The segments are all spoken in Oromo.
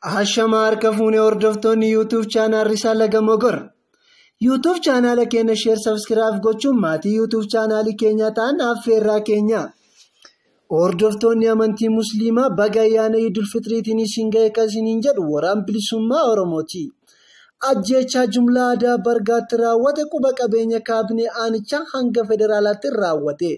Ashamar kafuune hordoftoonni YouTube channel Risaala Gamogor. YouTube channel keenya share subscribe gochuun maatii YouTube channel keenya ta'an affeerraa keenya. Hordoftoonni amantii Musliimaa baga ayyaana Idul Fitriitiin isin ga'e kasiniin jedhu waraan bilisummaa Oromooti. Ajjeechaa jumlaa aadaa bargaatti raawwate quba qabeenya kaabinee aanichaa hanga federaalaatti raawwate.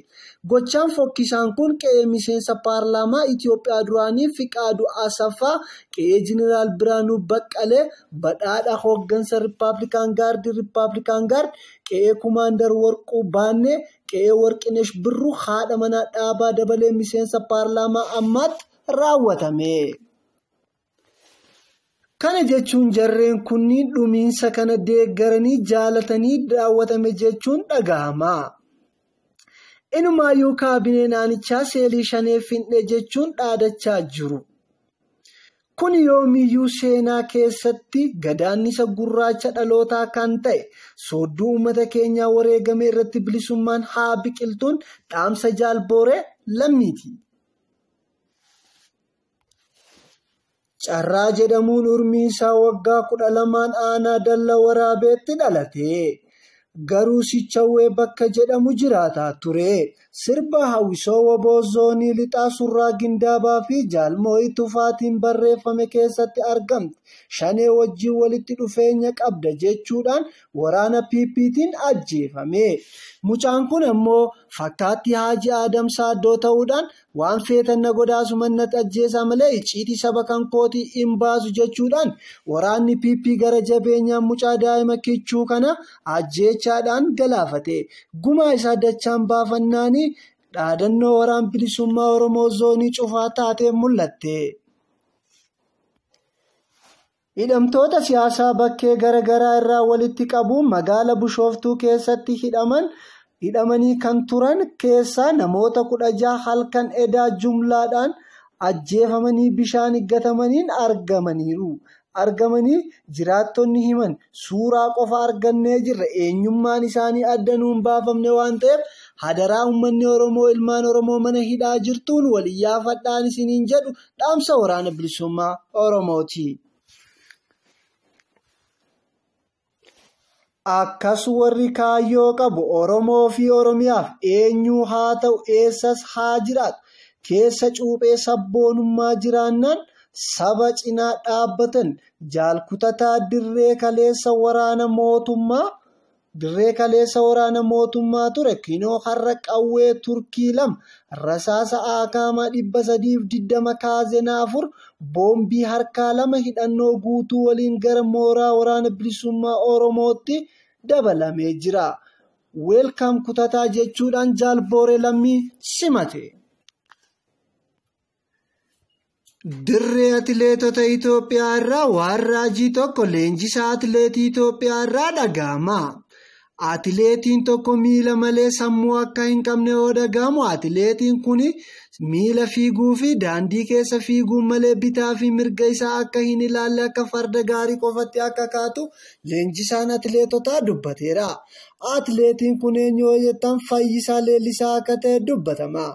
Gochaan fokkisaan kun qe'ee miseensa paarlaamaa Itoophiyaa duraanii Fiqaaduu Asaffaa, qe'ee Jeneraal Biraanuu Baqqalee, badhaadha hooggansa Rippaabilikaan Gaard, qe'ee Kumaandar Warquu Baannee, qe'ee Warqinesh Birruu haadha manaa dhaabaa dabalee miseensa paarlaamaa ammaatti raawwatame. Kana jechuun jarreen kunniin dhumiinsa kana deeggaranii jaalatanii daawwatame jechuun dhagahama. Inumaayyuu kaabineen aanichaa seelii shanee Finfinnee jechuun dhaadachaa jiru. Kun yoomiyyuu seenaa keessatti gadaannisa gurraacha dhalootaa kan ta'e soodduu uummata keenyaa wareegame irratti bilisummaan haa biqiltuun dhaamsa jaalbooree lammiiti. Carraa jedhamuun umriin isaa waggaa 12 aanaa Dallaa Waraabeetti dhalate. Garuu Sichawwee bakka jedhamu jiraataa ture. Sirba hawwisoo waboo zoonii lixaa surraa Gindaabaa fi Jaalmoo'ii Tufaatiin barreeffame keessatti argamti. Shanee wajjin walitti dhufeenya qabda jechuudhaan waraana PPtiin ajjeefame. Mucaan kun ammoo fakkaatti Haaji Aadam Saaddoo ta'uudhaan waan feetan na godhaasu mannatti ajjeesaa malee icciitii saba kan kootii hin baasu jechuudhaan waraanni PP gara jabeenyaan mucaa daa'ima kichuu kana ajjeechaadhaan galaafate. Gumaa isaa dachaan baafannaanii dhaadannoo waraan bilisummaa Oromoo zoonii cufaa taatee mul'atte. Hidhamtoota siyaasaa bakkee garaagaraa irraa walitti qabuun magaala Bishooftuu keessatti hidhamanii kan turan keessaa namoota 16 halkan edaa jumlaadhaan ajjeefamanii bishaan eeggatamaniin argamanii jiraattonni himan suuraa qofa argannee jirra. Eenyummaan isaanii adda nuun baafamne waan ta'eef hadaraa uummanni Oromoo ilmaan Oromoo mana hidhaa jirtuun waliyyaafadhaan isiniin jedhu dhaamsa waraana bilisummaa Oromooti. Akkas warri kaayyoo qabu Oromoo fi Oromiyaaf eenyuu haa ta'u eessas haa jiraatu keessa cuuphee sabboonummaa jiraannaan saba cinaa dhaabbatan jaalkutataa dirree kaleessa waraana mootummaa ture kinoo har'a qawwee turkii 2 rasaasa akaama 320 kaazenaa 4 boombii harkaa 2 hidhannoo guutuu waliin gara mooraa waraana bilisummaa Oromootti dabalamee jira. Weelkaam kutataa jechuudhaan jaalbooree lammii simate. Dirree atileetota Itoophiyaa irraa waan raajii tokko leenjisaa atileetii Itoophiyaa irraa dhagahama. Atileetiin tokko miila malee sammuu akka hin qabne yoo dhagahamu atileetiin kun miila fiiguu fi daandii keessa fiiguu malee bitaa fi mirga isaa akka hin ilaalle akka farda gaarii qofatti akka kaatu leenjisaan atileetotaa dubbateera. Atileetiin kun eenyu yoo jettan Fayyisaa Leellisaa akka ta'e dubbatama.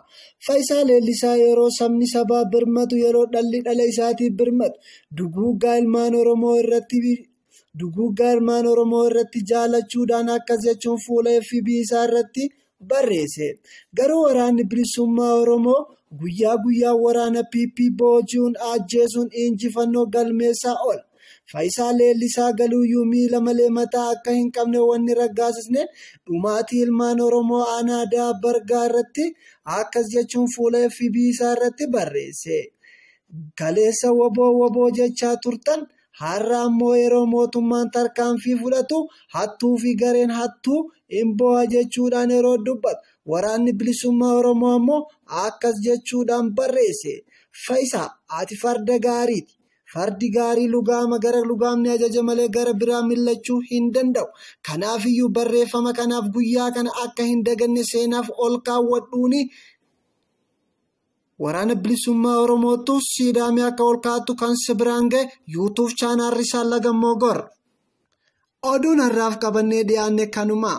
Fayyisaa Leellisaa yeroo sabni sabaa birmatu yeroo dhalli dhala isaatiif birmatu duguuggaa ilmaan Oromoo irratti jaalachuudhaan akkas jechuun fuula FB isaa irratti barreesse. Garuu waraanni bilisummaa Oromoo guyyaa waraana PP booji'uun ajjeesuun injifannoo galmeessaa oola. Fayyisaa Leellisaa galuuyyuu miila malee mataa akka hin qabne wanni raggaasisneen dhumaatii ilmaan Oromoo aanaa bargaa irratti akkas jechuun fuula FB isaa irratti barreesse. Kaleessa waboo jechaa turtan. Har'a ammoo yeroo mootummaan tarkaanfii fudhatu hattuu fi gareen hattuu hin bo'aa jechuudhaan yeroo dubbatu waraanni bilisummaa Oromoo ammoo akkas jechuudhaan barreesse. Fayyisaa ati farda gaariiti. Fardi gaarii lugaama gara lugaamni ajaja malee gara biraa millachuu hin danda'u. Kanaafiyyuu barreeffama kanaaf guyyaa kana akka hin daganne seenaaf ol kaawwadhuuni. Waraana bilisummaa Oromootu siidaamee akka ol kaatu kan sibiraan ga'e YouTube channel Risaala Gamogor. Oduun har'aaf qabannee dhiyaanne kanuma.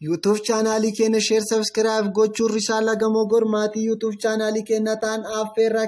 YouTube channel keenya share subscribe gochuun Risaala Gamogor maatii YouTube channel keenya ta'an affeerraa